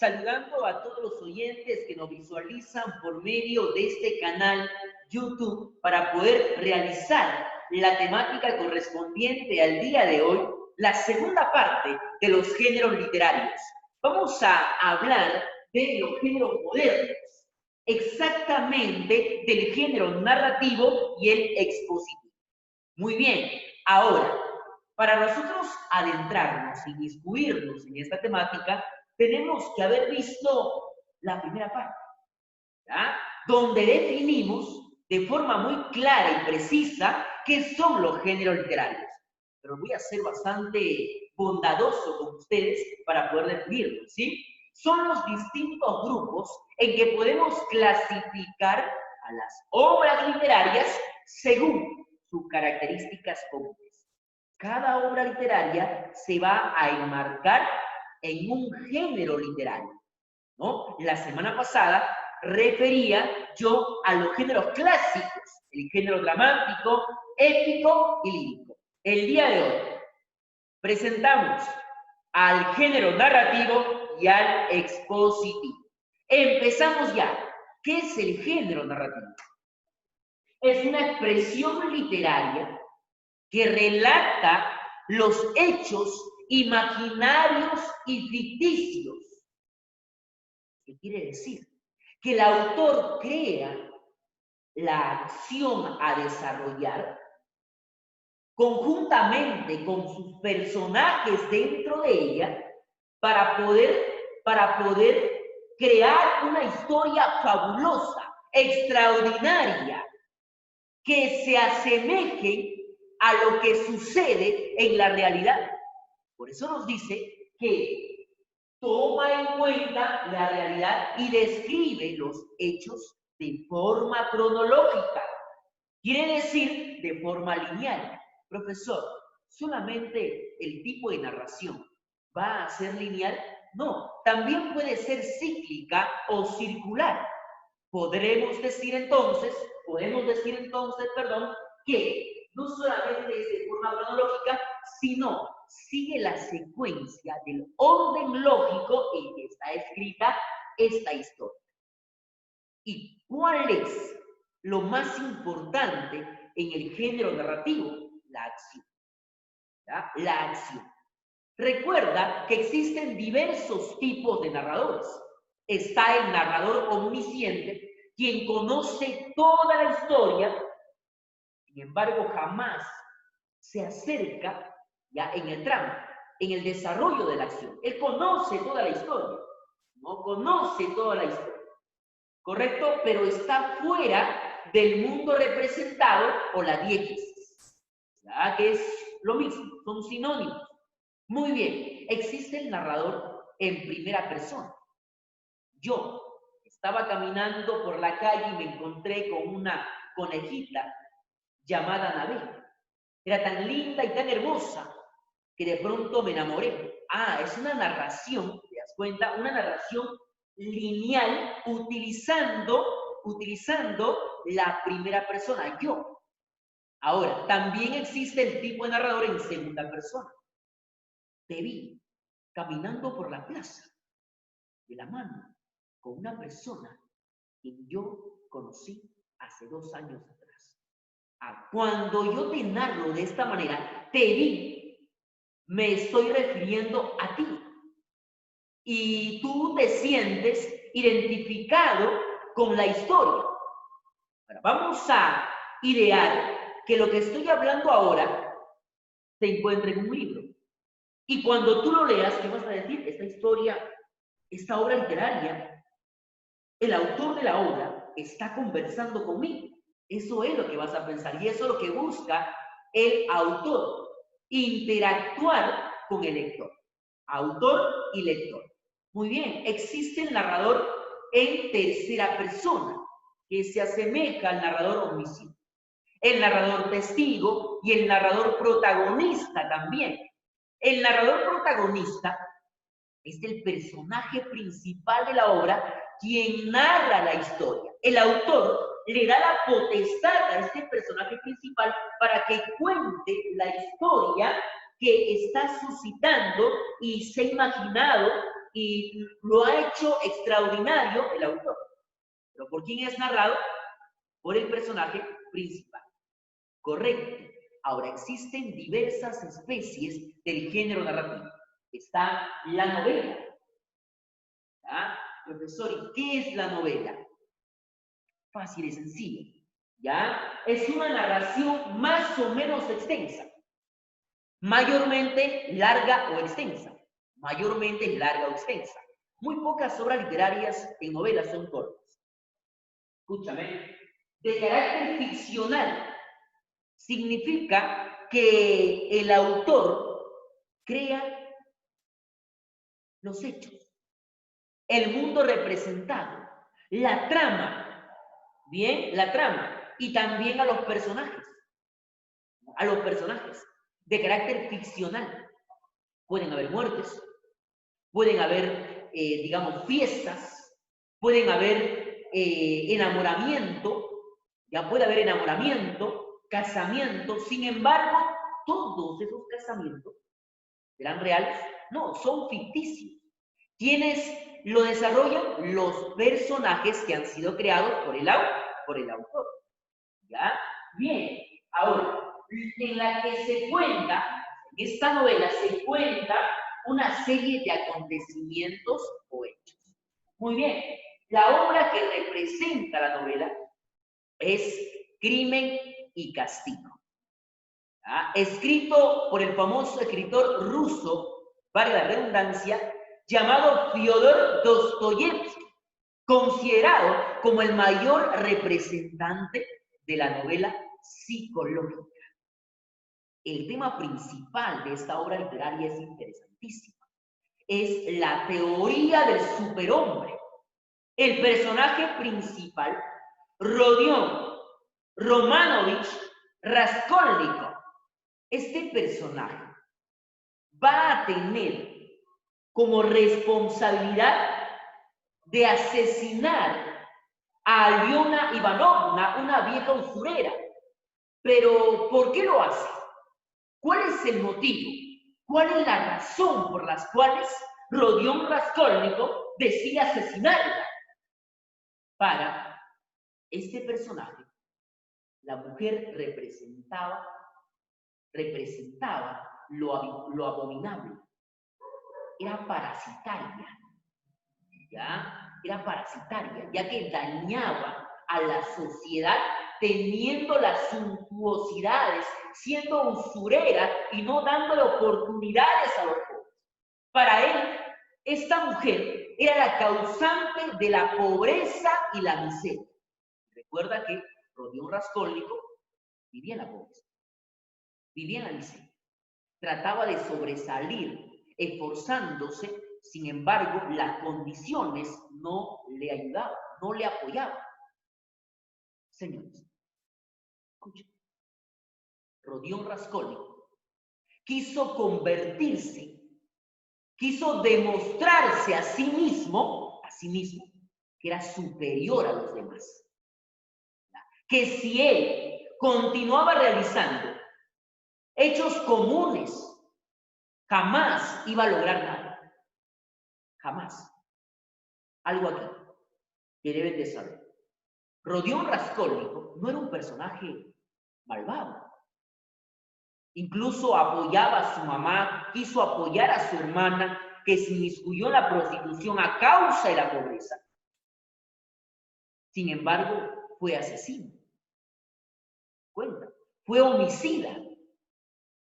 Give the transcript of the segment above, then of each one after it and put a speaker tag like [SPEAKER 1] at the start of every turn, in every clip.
[SPEAKER 1] saludando a todos los oyentes que nos visualizan por medio de este canal YouTube para poder realizar la temática correspondiente al día de hoy, la segunda parte de los géneros literarios. Vamos a hablar de los géneros modernos, exactamente del género narrativo y el expositivo. Muy bien, ahora, para nosotros adentrarnos y inmiscuirnos en esta temática, tenemos que haber visto la primera parte, ¿ya? Donde definimos de forma muy clara y precisa qué son los géneros literarios. Pero voy a ser bastante bondadoso con ustedes para poder definirlos, ¿sí? Son los distintos grupos en que podemos clasificar a las obras literarias según sus características comunes. Cada obra literaria se va a enmarcar en un género literario, ¿no? La semana pasada refería yo a los géneros clásicos, el género dramático, épico y lírico. El día de hoy presentamos al género narrativo y al expositivo. Empezamos ya. ¿Qué es el género narrativo? Es una expresión literaria que relata los hechos imaginarios y ficticios. ¿Qué quiere decir? Que el autor crea la acción a desarrollar conjuntamente con sus personajes dentro de ella para poder crear una historia fabulosa, extraordinaria, que se asemeje a lo que sucede en la realidad. Por eso nos dice que toma en cuenta la realidad y describe los hechos de forma cronológica. Quiere decir de forma lineal. Profesor, ¿solamente el tipo de narración va a ser lineal? No, también puede ser cíclica o circular. Podemos decir entonces, que no solamente es de forma cronológica, sino sigue la secuencia del orden lógico en que está escrita esta historia. ¿Y cuál es lo más importante en el género narrativo? La acción. ¿Ya? La acción. Recuerda que existen diversos tipos de narradores. Está el narrador omnisciente, quien conoce toda la historia, sin embargo jamás se acerca ya en el tramo, en el desarrollo de la acción. Él conoce toda la historia, no conoce toda la historia, ¿correcto? Pero está fuera del mundo representado por la diégesis, ¿ya? Que es lo mismo, son sinónimos. Muy bien, existe el narrador en primera persona. Yo estaba caminando por la calle y me encontré con una conejita llamada Anabel. Era tan linda y tan hermosa que de pronto me enamoré. Ah, es una narración, ¿te das cuenta? Una narración lineal utilizando la primera persona, yo. Ahora, también existe el tipo de narrador en segunda persona. Te vi caminando por la plaza de la mano con una persona que yo conocí hace 2 años atrás. Cuando yo te narro de esta manera, te vi, me estoy refiriendo a ti. Y tú te sientes identificado con la historia. Ahora, vamos a idear que lo que estoy hablando ahora se encuentre en un libro. Y cuando tú lo leas, ¿qué vas a decir? Esta historia, esta obra literaria, el autor de la obra está conversando conmigo. Eso es lo que vas a pensar y eso es lo que busca el autor, interactuar con el lector. Autor y lector. Muy bien, existe el narrador en tercera persona, que se asemeja al narrador omnisciente. El narrador testigo y el narrador protagonista también. El narrador protagonista es el personaje principal de la obra quien narra la historia. El autor le da la potestad a este personaje principal para que cuente la historia que está suscitando y se ha imaginado y lo ha hecho extraordinario el autor. ¿Pero por quién es narrado? Por el personaje principal. Correcto. Ahora, existen diversas especies del género narrativo. Está la novela. ¿Ya? Profesor, ¿y qué es la novela? Fácil y sencillo. ¿Ya? Es una narración más o menos extensa. Mayormente larga o extensa. Mayormente larga o extensa. Muy pocas obras literarias en novelas son cortas. Escúchame. De carácter ficcional. Significa que el autor crea los hechos, el mundo representado, la trama, bien, la trama, y también a los personajes de carácter ficcional. Pueden haber muertes, pueden haber, digamos, fiestas, pueden haber enamoramiento, ya puede haber enamoramiento, casamiento. Sin embargo, todos esos casamientos serán reales. No, son ficticios. ¿Quiénes lo desarrollan? Los personajes que han sido creados por el autor. ¿Ya? Bien, ahora, en la que se cuenta, en esta novela se cuenta una serie de acontecimientos o hechos. Muy bien, la obra que representa la novela es Crimen y Castigo. ¿Ya? Escrito por el famoso escritor ruso, vale la redundancia, llamado Fyodor Dostoyevsky, considerado como el mayor representante de la novela psicológica. El tema principal de esta obra literaria es interesantísimo. Es la teoría del superhombre. El personaje principal, Rodion Romanovich Raskolnikov, este personaje va a tener como responsabilidad de asesinar a Aliona Ivanovna, una vieja usurera. Pero, ¿por qué lo hace? ¿Cuál es el motivo? ¿Cuál es la razón por las cuales Rodion Raskolnikov decide asesinarla? Para este personaje, la mujer representaba lo abominable. Era parasitaria, ¿ya? Era parasitaria, ya que dañaba a la sociedad teniendo las suntuosidades, siendo usurera y no dándole oportunidades a los jóvenes. Para él, esta mujer era la causante de la pobreza y la miseria. Recuerda que Rodion Raskolnikov vivía en la pobreza, vivía en la miseria, trataba de sobresalir, esforzándose. Sin embargo, las condiciones no le ayudaban, no le apoyaban. Señores, escuchen. Rodion Raskolnikov quiso convertirse, quiso demostrarse a sí mismo, que era superior a los demás. Que si él continuaba realizando hechos comunes, jamás iba a lograr nada. Jamás. Algo aquí que deben de saber. Rodion Raskolnikov no era un personaje malvado. Incluso apoyaba a su mamá, quiso apoyar a su hermana, que se inmiscuyó en la prostitución a causa de la pobreza. Sin embargo, fue asesino. Cuenta, fue homicida.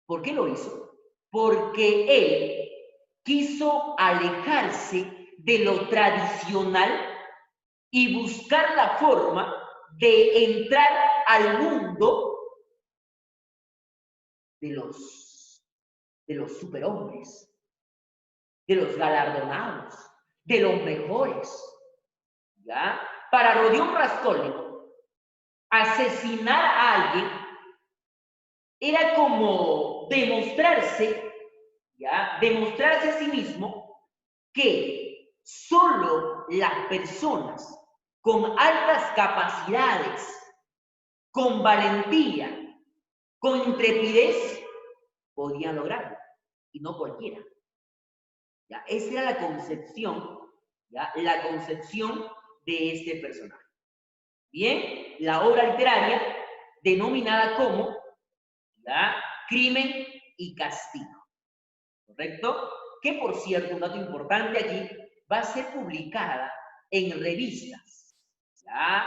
[SPEAKER 1] ¿Por qué lo hizo? Porque él quiso alejarse de lo tradicional y buscar la forma de entrar al mundo de los superhombres, de los galardonados, de los mejores. ¿Ya? Para Rodion Raskolnikov, asesinar a alguien era como demostrarse, ¿ya? Demostrarse a sí mismo que solo las personas con altas capacidades, con valentía, con intrepidez, podían lograrlo, y no cualquiera. ¿Ya? Esa era la concepción, ¿ya? La concepción de este personaje. Bien, la obra literaria denominada como, ¿ya? Crimen y Castigo, ¿correcto? Que por cierto, un dato importante aquí, va a ser publicada en revistas, ¿ya?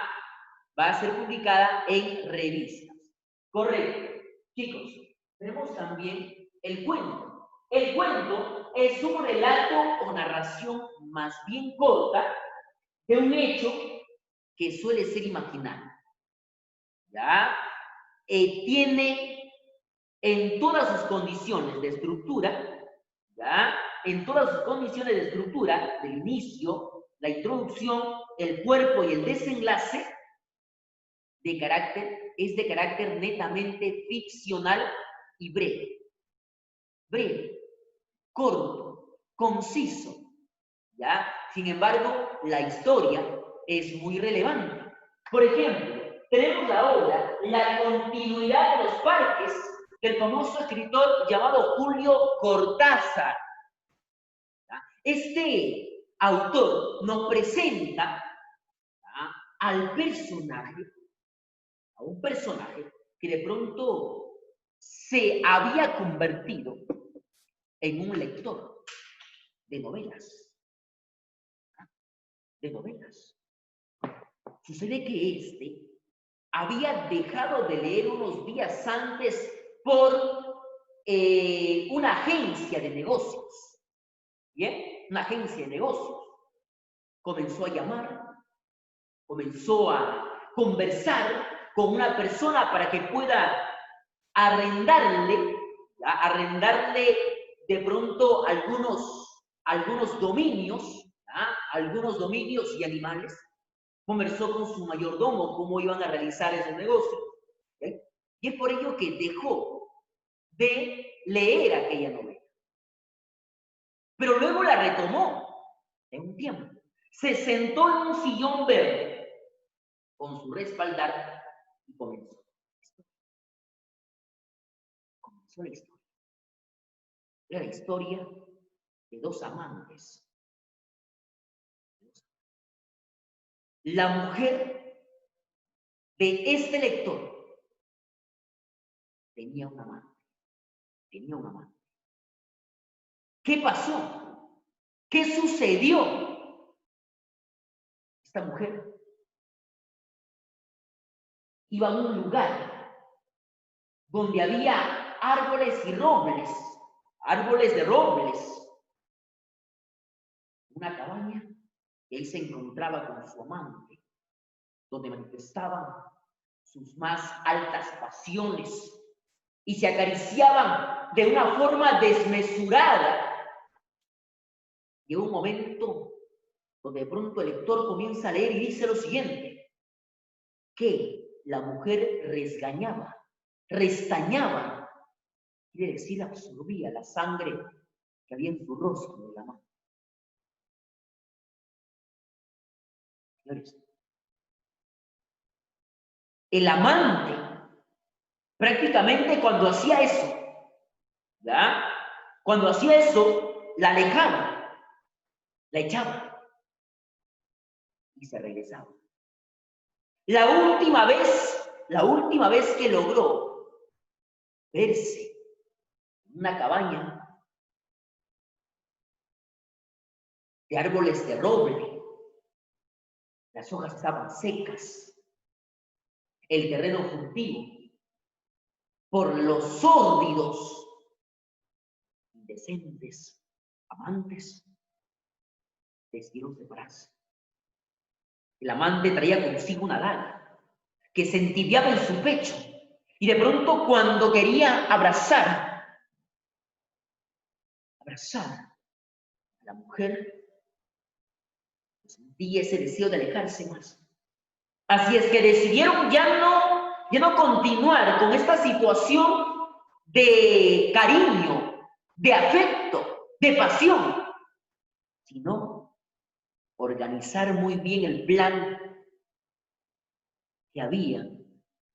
[SPEAKER 1] Va a ser publicada en revistas, correcto. Chicos, tenemos también el cuento. El cuento es un relato o narración más bien corta de un hecho que suele ser imaginario, ¿ya? Tiene en todas sus condiciones de estructura, ¿ya? En todas sus condiciones de estructura, del inicio, la introducción, el cuerpo y el desenlace, es de carácter netamente ficcional y breve. Breve, corto, conciso, ¿ya? Sin embargo, la historia es muy relevante. Por ejemplo, tenemos la obra La continuidad de los parques, del famoso escritor llamado Julio Cortázar. ¿Ya? Este autor nos presenta, ¿ya?, al personaje, a un personaje que de pronto se había convertido en un lector de novelas. De novelas. Sucede que este había dejado de leer unos días antes por una agencia de negocios. ¿Bien? Una agencia de negocios. Comenzó a llamar, comenzó a conversar con una persona para que pueda arrendarle, ¿ya?, arrendarle de pronto algunos dominios, ¿ya?, algunos dominios y animales. Conversó con su mayordomo cómo iban a realizar esos negocios. ¿Okay? Y es por ello que dejó de leer aquella novela. Pero luego la retomó en un tiempo. Se sentó en un sillón verde con su respaldar y comenzó. Comenzó la historia. Era la historia de dos amantes. La mujer de este lector tenía un amante. Tenía un amante. ¿Qué pasó? ¿Qué sucedió? Esta mujer iba a un lugar donde había árboles y robles, árboles de robles, una cabaña. Él se encontraba con su amante, donde manifestaban sus más altas pasiones y se acariciaban de una forma desmesurada. Llegó un momento donde de pronto el lector comienza a leer y dice lo siguiente, que la mujer restañaba, quiere decir absorbía la sangre que había en su rostro de la mano. Señores, el amante prácticamente cuando hacía eso, ¿ya?, cuando hacía eso, la alejaba, la echaba y se regresaba. La última vez que logró verse en una cabaña de árboles de roble, las hojas estaban secas, el terreno cultivo, por los sórdidos, indecentes amantes, decidieron separarse. El amante traía consigo una daga que se entibiaba en su pecho y de pronto cuando quería abrazar a la mujer, sentía ese deseo de alejarse más. Así es que decidieron ya no continuar con esta situación de cariño, de afecto, de pasión, sino organizar muy bien el plan que habían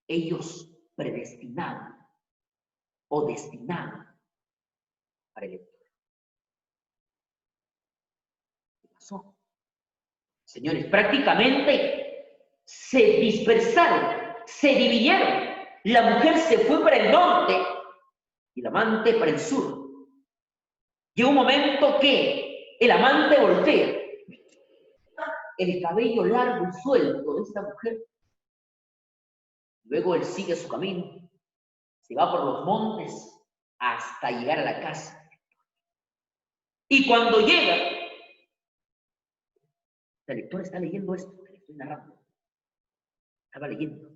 [SPEAKER 1] ellos predestinado o destinado para el lector. pasó? Señores, prácticamente se dispersaron, se dividieron. La mujer se fue para el norte y el amante para el sur. Llegó un momento que el amante voltea. El cabello largo y suelto de esta mujer. Luego él sigue su camino. Se va por los montes hasta llegar a la casa. Y cuando llega, el lector está leyendo esto que le estoy narrando. Estaba leyendo.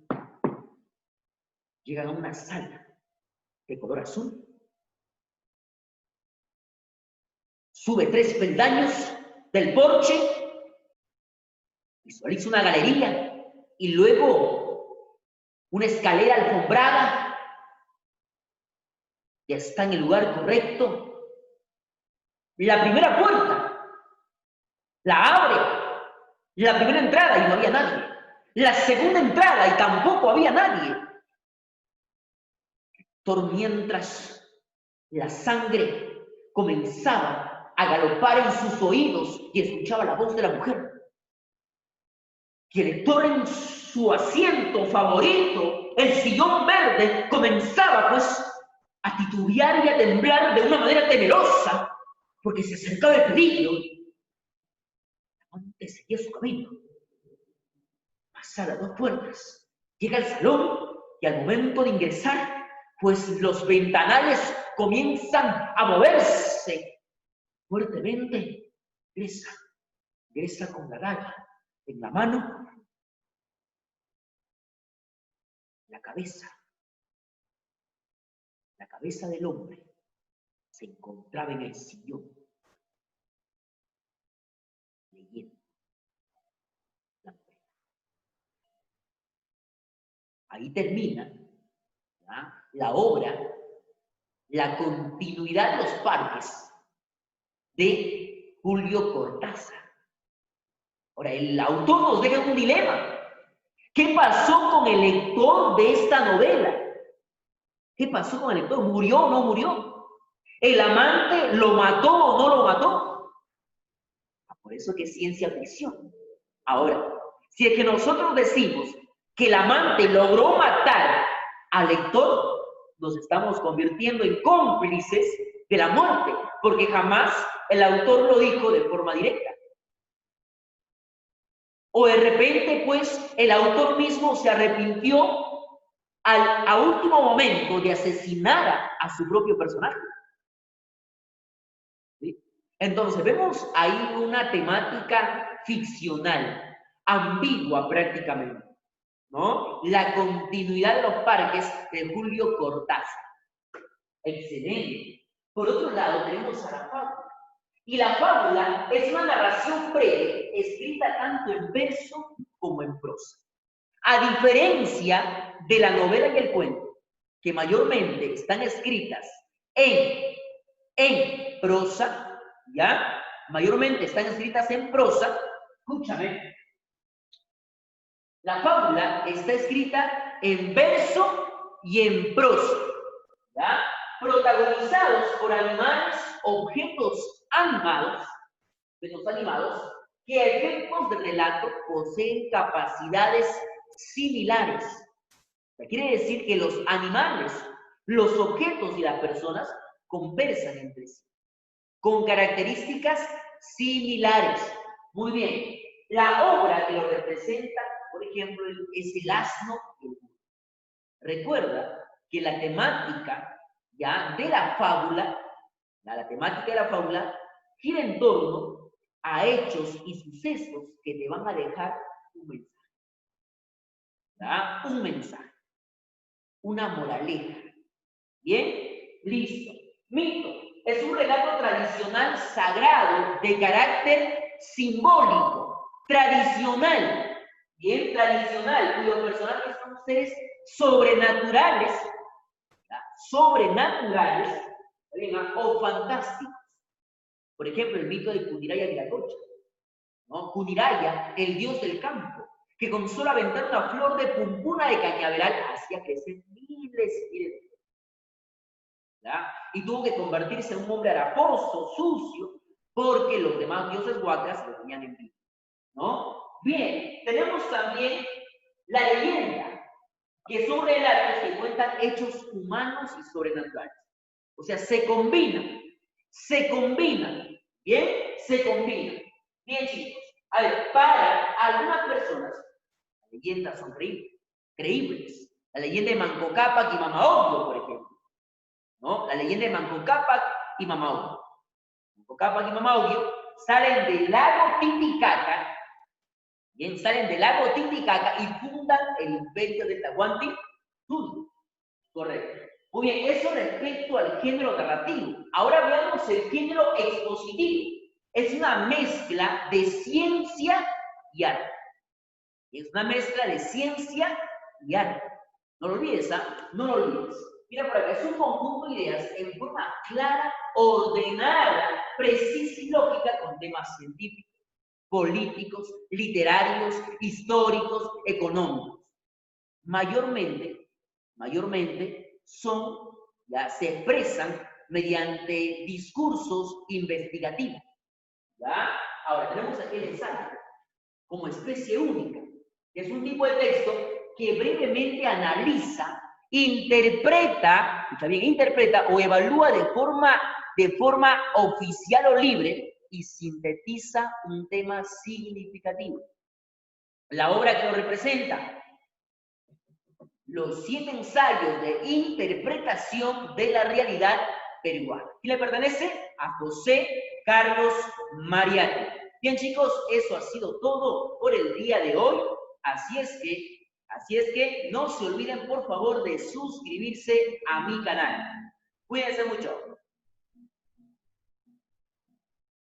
[SPEAKER 1] Llegan a una sala de color azul. Sube 3 peldaños del porche. Visualiza una galería y luego una escalera alfombrada. Ya está en el lugar correcto. La primera puerta la abre. La primera entrada y no había nadie. La segunda entrada y tampoco había nadie. Mientras la sangre comenzaba a galopar en sus oídos y escuchaba la voz de la mujer. Y el lector en su asiento favorito, el sillón verde, comenzaba pues a titubear y a temblar de una manera temerosa, porque se acercaba el peligro. La amante seguía su camino. Pasa las 2 puertas, llega al salón y al momento de ingresar, pues los ventanales comienzan a moverse fuertemente. Ingresa con la daga en la mano. La cabeza del hombre se encontraba en el sillón, leyendo la novela. Ahí termina la obra, la continuidad de los parques de Julio Cortázar. Ahora, el autor nos deja un dilema. ¿Qué pasó con el lector de esta novela? ¿Qué pasó con el lector? ¿Murió o no murió? ¿El amante lo mató o no lo mató? Por eso que es ciencia ficción. Ahora, si es que nosotros decimos que el amante logró matar al lector, nos estamos convirtiendo en cómplices de la muerte, porque jamás el autor lo dijo de forma directa. O de repente, pues, el autor mismo se arrepintió a último momento de asesinar a su propio personaje. ¿Sí? Entonces, vemos ahí una temática ficcional, ambigua prácticamente, ¿no? La continuidad de los parques de Julio Cortázar. Excelente. Por otro lado, tenemos a la fábula. Y la fábula es una narración breve, escrita tanto en verso como en prosa. A diferencia de la novela y el cuento, que mayormente están escritas en prosa, ¿ya? Mayormente están escritas en prosa. Escúchame. La fábula está escrita en verso y en prosa, ¿ya? Protagonizados por animales, objetos animados, que a efectos de relato poseen capacidades similares. Quiere decir que los animales, los objetos y las personas conversan entre sí, con características similares. Muy bien, la obra que lo representa, por ejemplo, es el asno y el burro. Recuerda que la temática ya de la fábula, la temática de la fábula gira en torno a hechos y sucesos que te van a dejar un mensaje. ¿Ya? Un mensaje, una moraleja. ¿Bien? Listo. Mito es un relato tradicional sagrado de carácter simbólico, tradicional, bien tradicional, cuyos personajes son seres sobrenaturales, o fantásticos. Por ejemplo, el mito de Cundiraya Viratocha, ¿no? Cundiraya, el dios del campo, que con solo aventar una flor de pumpuna de cañaveral hacía crecer miles y miles de flores. Y tuvo que convertirse en un hombre haraposo, sucio, porque los demás dioses huacas lo tenían en vivo, ¿no? Bien, tenemos también la leyenda, que son relatos que cuentan hechos humanos y sobrenaturales. O sea, se combinan, ¿bien? Se combinan. Bien, chicos. A ver, para algunas personas, las leyendas son creíbles. La leyenda de Manco Cápac y Mama Ocllo, por ejemplo, ¿no? La leyenda de Manco Cápac y Mama Ocllo. Manco Cápac y Mama Ocllo salen del lago Titicaca, bien, salen del lago Titicaca y fundan el imperio de Tahuantinsuyo. Correcto. Muy bien, eso respecto al género narrativo. Ahora veamos el género expositivo. Es una mezcla de ciencia y arte. Es una mezcla de ciencia y arte. No lo olvides, ¿ah? No lo olvides. Mira por acá, es un conjunto de ideas en forma clara, ordenada, precisa y lógica con temas científicos, políticos, literarios, históricos, económicos. Mayormente se expresan mediante discursos investigativos. ¿Ya? Ahora, tenemos aquí el ensayo como especie única, que es un tipo de texto que brevemente analiza, interpreta, escucha bien, interpreta o evalúa de forma oficial o libre y sintetiza un tema significativo. La obra que lo representa, los 7 ensayos de interpretación de la realidad peruana. ¿Quién le pertenece? A José Carlos Mariátegui. Bien, chicos, eso ha sido todo por el día de hoy. Así es que no se olviden, por favor, de suscribirse a mi canal. Cuídense mucho.